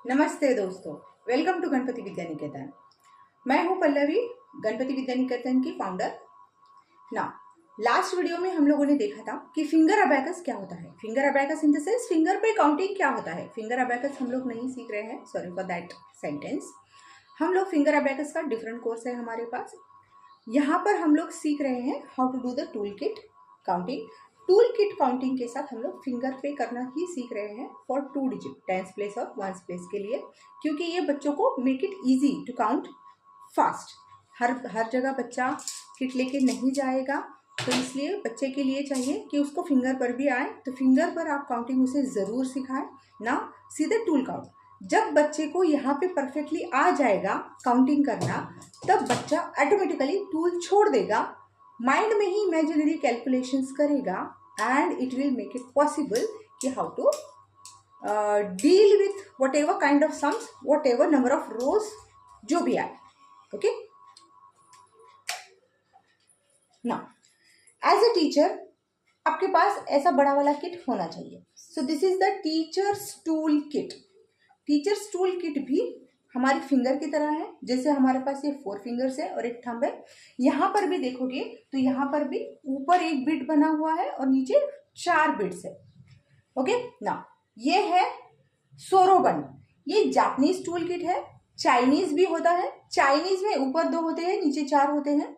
नमस्ते दोस्तों, welcome to Ganpati Vidya Niketan. मैं हूं पल्लवी, गणपति विद्या निकेतन की फाउंडर। ना लास्ट वीडियो में हम लोगों ने देखा था कि फिंगर अबैकस क्या होता है। Finger abacus in the sense finger पे काउंटिंग क्या होता है। फिंगर अबैकस हम लोग नहीं सीख रहे हैं, सॉरी फॉर दैट सेंटेंस। हम लोग फिंगर अबैकस का डिफरेंट कोर्स है हमारे पास। यहाँ पर हम लोग सीख रहे हैं how to do the tool kit counting. Tool kit counting के साथ हम लोग फिंगर पे करना ही सीख रहे हैं फॉर 2 डिजिट, 10s प्लेस और 1s प्लेस के लिए, क्योंकि ये बच्चों को make it easy to count fast. हर जगह बच्चा किट लेके नहीं जाएगा, तो इसलिए बच्चे के लिए चाहिए कि उसको फिंगर पर भी आए। तो फिंगर पर आप काउंटिंग उसे ज़रूर सिखाएं ना, सीधे टूल काउंट। जब बच्चे को यहाँ पे परफेक्टली आ जाएगा काउंटिंग करना, तब बच्चा ऑटोमेटिकली टूल छोड़ देगा, माइंड में ही इमेजिनरी कैलकुलेशंस करेगा and it will make it possible कि how to deal with whatever kind of sums, whatever number of rows जो भी आए। ओके, ना एज अ टीचर आपके पास ऐसा बड़ा वाला किट होना चाहिए। सो this is the teachers tool kit. Teachers tool kit भी हमारी फिंगर की तरह है। जैसे हमारे पास ये 4 फिंगर्स है और एक थंब है। यहाँ पर भी देखोगे तो यहाँ पर भी ऊपर एक बिट बना हुआ है और नीचे 4 बिट्स है। ओके ना, ये है सोरोबन। ये जापानीज टूल किट है। चाइनीज भी होता है। चाइनीज में ऊपर 2 होते हैं, नीचे 4 होते हैं।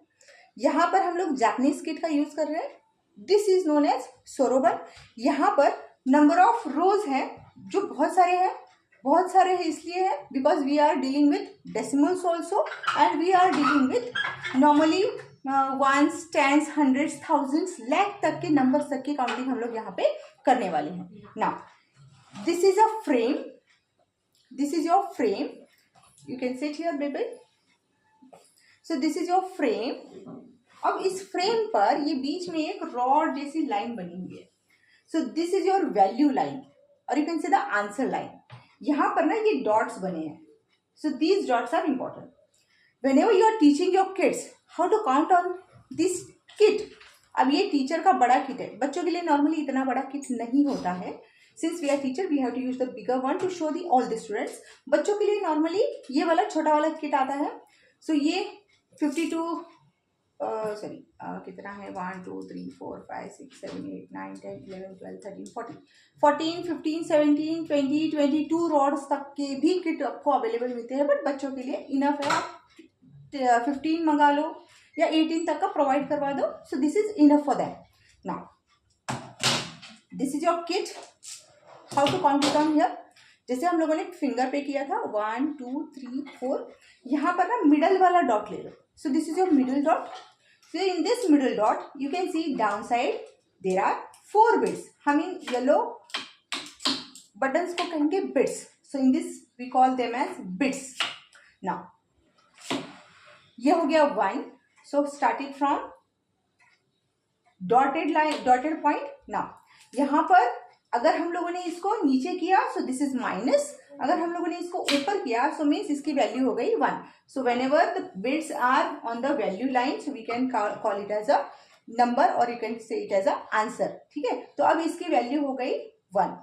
यहाँ पर हम लोग जापानीज किट का यूज कर रहे हैं। This is known as soroban. यहाँ पर नंबर ऑफ रोज है जो बहुत सारे हैं इसलिए है because we are dealing with decimals also and we are dealing with normally ones, tens, hundreds, thousands, lakh तक के नंबर तक की काउंटिंग हम लोग यहाँ पे करने वाले हैं। Now this is a frame, this is your frame, you can sit here baby. So this is your frame. अब इस फ्रेम पर ये बीच में एक रॉड जैसी लाइन बनी हुई है। So this is your value line और you can say the answer line. यहाँ पर ना ये डॉट्स बने हैं। So these dots are important whenever you are teaching your kids how to count on this kit. अब ये टीचर का बड़ा किट है। बच्चों के लिए नॉर्मली इतना बड़ा किट नहीं होता है। Since we are teacher we have to use the bigger one to show the all the students. बच्चों के लिए नॉर्मली ये वाला छोटा वाला किट आता है। सो ये 52 कितना है 1 2 3 4 5 6 7 8 9 10 11 12 13 14 14 15 17 20 22 रॉड्स तक के भी किट आपको अवेलेबल मिलते हैं। बट बच्चों के लिए इनफ है, आप 15 मंगा लो या 18 तक का प्रोवाइड करवा दो। So this is enough for that. Now this is your kit, how to count it on here. जैसे हम लोगों ने फिंगर पे किया था 1 2 3 4, यहाँ पर ना मिडल वाला डॉट ले लो। So this is your middle dot. So in this middle dot, you can see downside there are 4 bits. हम इन yellow buttons को कहेंगे bits. So in this we call them as bits. Now ये हो गया 1. So starting from dotted line, dotted point. Now यहाँ पर अगर हम लोगों ने इसको नीचे किया so this is minus. अगर हम लोगों ने इसको ऊपर किया so means इसकी वैल्यू हो गई 1. So whenever the bits are on the value line, so we can call it as a number or you can say it as a answer. ठीक है, तो अब इसकी वैल्यू हो गई 1,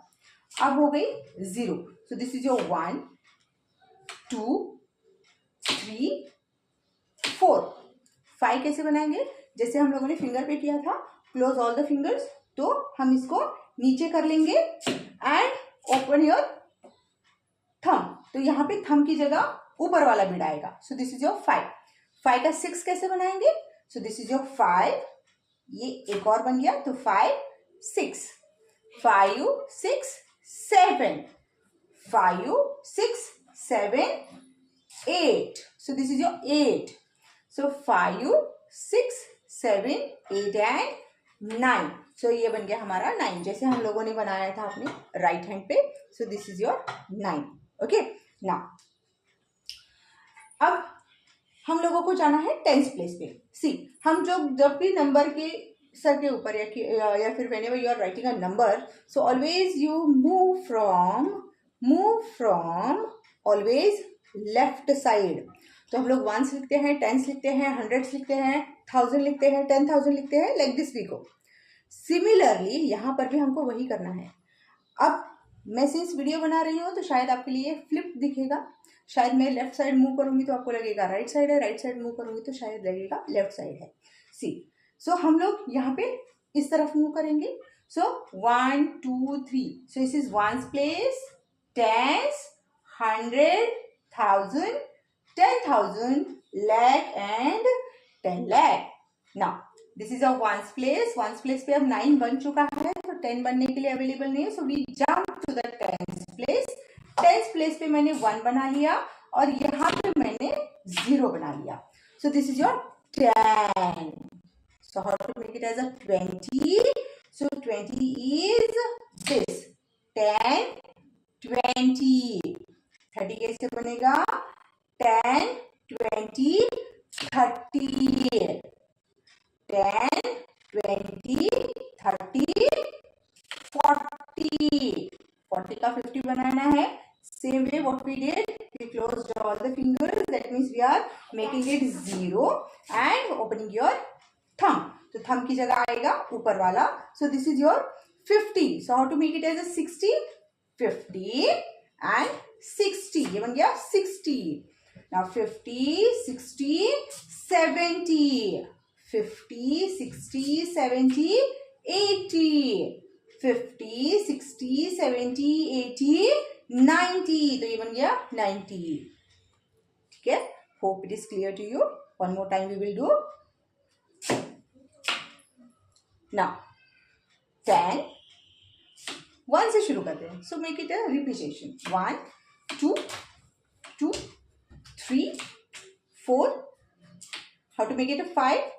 अब हो गई 0. So this is your 1 2 3 4 5 कैसे बनाएंगे? जैसे हम लोगों ने फिंगर पे किया था, क्लोज ऑल द फिंगर्स, तो हम इसको नीचे कर लेंगे एंड ओपन योर थंब। तो यहाँ पे थंब की जगह ऊपर वाला बिट आएगा। सो दिस इज योर 5. 5 का 6 कैसे बनाएंगे? सो दिस इज योर 5, ये एक और बन गया तो 5 6 5 6 7 5 6 7 8. सो this is your 8. So 5 6 7 8 and 9. सो ये बन गया हमारा 9, जैसे हम लोगों ने बनाया था अपने राइट हैंड पे। सो this is your 9. Okay, now अब हम लोगों को जाना है 10s प्लेस पे। सी हम जब भी नंबर के सर के ऊपर या फिर whenever you are writing a number, so always you move from always left side. तो हम लोग 1s लिखते हैं, 10s लिखते हैं, 100s लिखते हैं, 1000 लिखते हैं, 10,000 लिखते हैं, like this we go. Similarly यहाँ पर भी हमको वही करना है। अब मैं सिंस वीडियो बना रही हूँ तो शायद आपके लिए फ्लिप दिखेगा, शायद मैं लेफ्ट साइड मूव करूंगी तो आपको लगेगा राइट साइड है, राइट साइड मूव करूंगी तो शायद लगेगा लेफ्ट साइड है। सी सो हम लोग यहाँ पे इस तरफ मूव करेंगे। So 1 2 3, so this is ones place, tens, 100, 1000, 10,000, lakh and 10 lakh। Now this is a ones place, ones place पे अब 9 बन चुका है तो 10 बनने के लिए अवेलेबल नहीं है, so we jump to the tens place. Tens place पे मैंने 1 बना लिया और यहाँ पे मैंने 0 बना लिया। So this is your 10। So how to make it as a 20? So 20 is this 10 20। 30 कैसे बनेगा? 10 20 30। 10 20 30 40। 40 का 50 बनाना है। Same way what we did, we closed all the fingers, that means we are making it 0 and opening your thumb. तो thumb की जगह आएगा ऊपर वाला। So this is your 50. So how to make it as a 60? 50 and 60, ये बन गया 60। Now 50 60 70, 50 60 70 80, 50 60 70 80 90, तो ये बन गया 90। ठीक है, hope it is clear to you. One more time we will do. Now 10 1 से शुरू करते हैं, so make it a repetition. 1 2 2 3 4, how to make it a 5?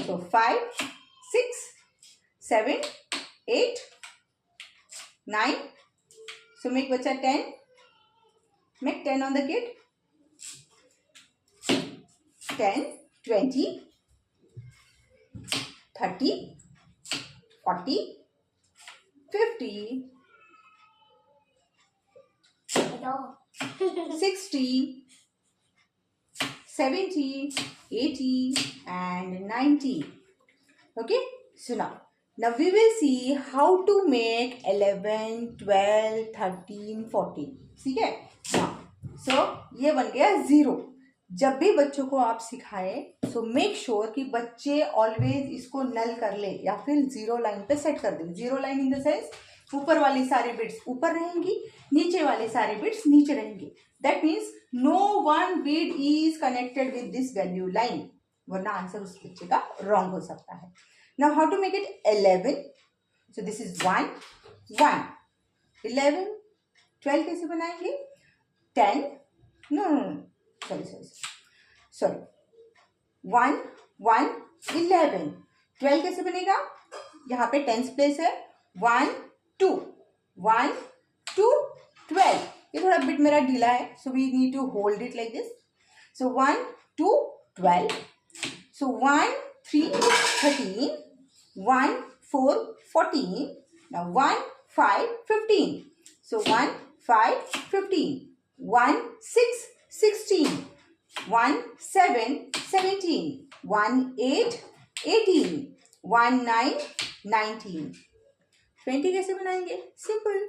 So 5 6 7 8 9, so make bacha 10, make 10 on the kid, 10 20 30 40 50 60 70 80 and 90. Okay, so now we will see how to make 11 12 13 14। ठीक है, सो ये बन गया 0। जब भी बच्चों को आप सिखाएं सो मेक श्योर कि बच्चे ऑलवेज इसको नल कर ले या फिर 0 लाइन पे सेट कर दें। 0 लाइन इन द सेंस ऊपर वाली सारी बिट्स ऊपर रहेंगी, नीचे वाले सारे बिट्स नीचे रहेंगे। That means no one bit is connected with this value line, वरना आंसर उस बच्चे का रॉन्ग हो सकता है। Now how to make it 11? So this is 1 1 11 12 कैसे बनाएंगे? 10 नो नो नो सॉरी 1 1 11 12 कैसे बनेगा? यहाँ पे टेंस प्लेस है 1 2 1 2 12। ये थोड़ा बिट मेरा ढीला है, so we need to hold it like this. So 1 2 12, so 1 3 13, 1 4 14, now 1 5 15, so 1 5 15, 1 6 16, 1 7 17, 1 8 18, 1 9 19। 20 कैसे बनाएंगे? Simple,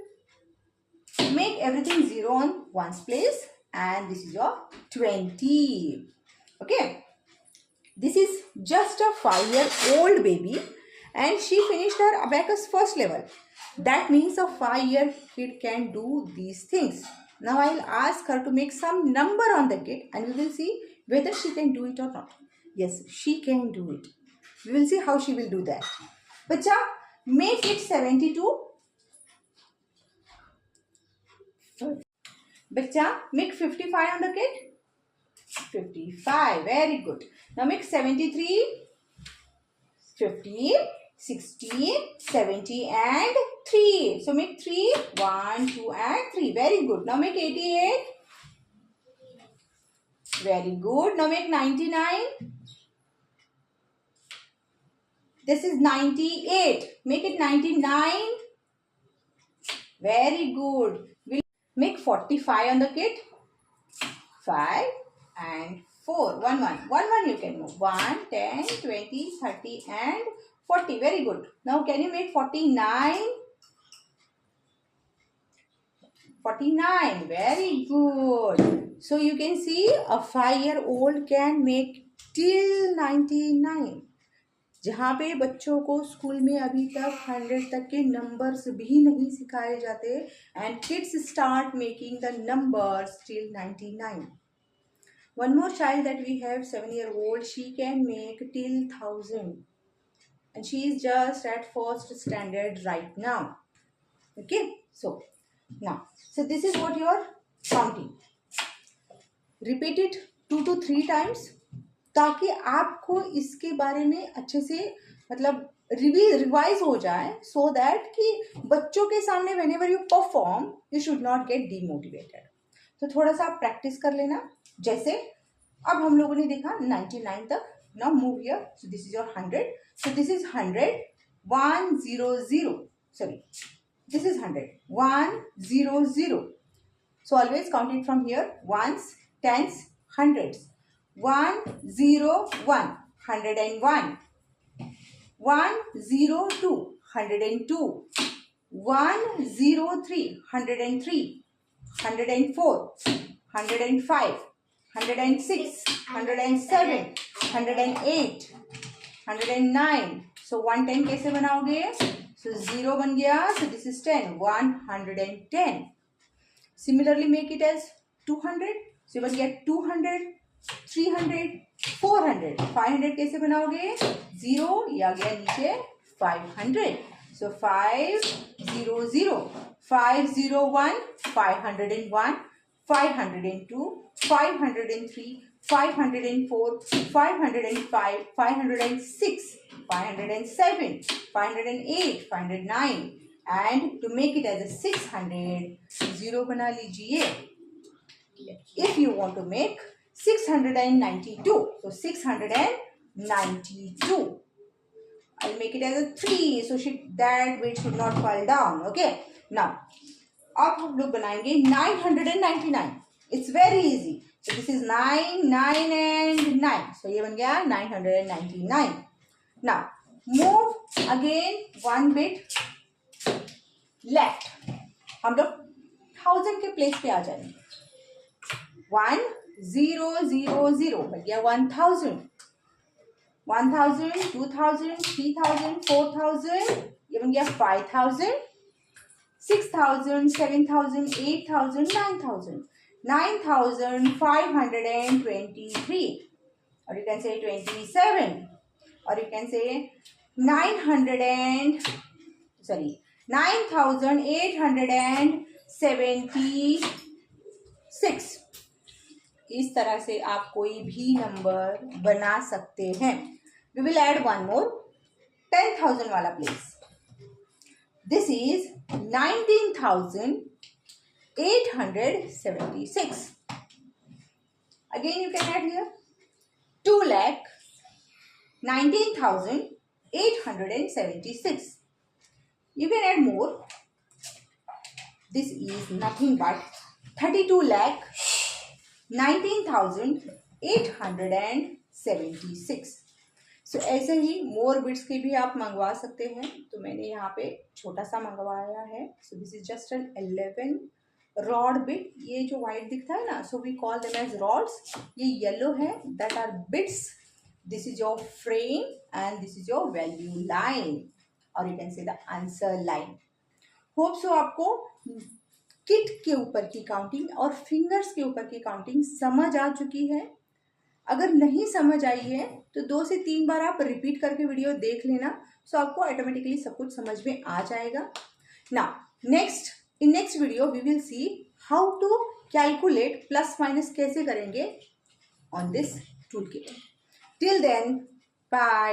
make everything 0 on ones place and this is your 20. Okay, this is just a 5-year-old baby and she finished her abacus first level. That means a 5-year kid can do these things. Now I'll ask her to make some number on the kit and we will see whether she can do it or not. Yes, she can do it. We will see how she will do that. Bacha, make it 72. Bacha, make 55 on the kit. 55, very good. Now make 73, 50, 60, 70 and 3. So make 3, 1, 2 and 3. Very good. Now make 88. Very good. Now make 99. This is 98. Make it 99. Very good. We'll make 45 on the kit. 5 and 4. 1 1. 1 1 you can move. 1, 10, 20, 30 and 40. Very good. Now can you make 49? 49. Very good. So you can see a 5-year-old can make till 99. जहाँ पे बच्चों को school में अभी तक 100 तक के numbers भी नहीं सिखाए जाते and kids start making the numbers till 99. One more child that we have, 7-year-old, she can make till 1000 and she is just at first standard right now. Okay, so this is what you are counting. Repeat it 2 to 3 times ताकि आपको इसके बारे में अच्छे से मतलब revise हो जाए, सो दैट कि बच्चों के सामने whenever you perform you should not gate demotivated. तो थोड़ा सा आप प्रैक्टिस कर लेना. जैसे अब हम लोगों ने देखा 99 तक. Now move here. So this is your 100. So this is 100 100. Sorry, this is 100 100. So always count it from here. Ones, tens, hundreds. 101 101. 102 102. 103 103. 104 105 106 107 108 109. So 110 कैसे बनाओगे? So 0 बन गया. So this is 10. 110. Similarly make it as 200. So बन गया 200, 300, 400. 500 कैसे बनाओगे? 0 या गया नीचे 500. So 500, 501, 501, 502, 503, 504, 505, 506, 507, 508, 509 and to make it as a 600, 0 बना लीजिए. If you want to make 692, so 692, I'll make it as a 3, so that weight should not fall down. Okay, now अब हम लोग बनाएंगे 999. It's very easy. So this is 9, 9 and 9. So ये बन गया 999. Now move again one bit left. हम लोग 1000 के प्लेस पे आ जाएंगे. 1000 बन गया 1000. 1000, 2000, 3000, 4000. ये बन गया 5000. 6000, 7000, 8000, 9000. 9523. Or you can say 27. Or you can say 9876. इस तरह से आप कोई भी नंबर बना सकते हैं. We will add one more 10,000 वाला place. This is 19,876. Again you can add here 2,19,876. You can add more. This is nothing but 32,19,876. So ऐसे ही मोर बिट्स के भी आप मंगवा सकते हैं. तो मैंने यहाँ पे छोटा सा मंगवाया है. So this is just an 11 rod bit. ये जो व्हाइट दिखता है ना, so we call them as rods. ये येलो है, that are bits. This is your frame and this is your value line और you can say the answer line. Hope so आपको kit के ऊपर की काउंटिंग और फिंगर्स के ऊपर की काउंटिंग समझ आ चुकी है. अगर नहीं समझ आई है तो 2 से 3 बार आप रिपीट करके वीडियो देख लेना. सो आपको ऑटोमेटिकली सब कुछ समझ में आ जाएगा. Now in next video we will see how to calculate plus minus कैसे करेंगे on this tool kit. Till then, bye.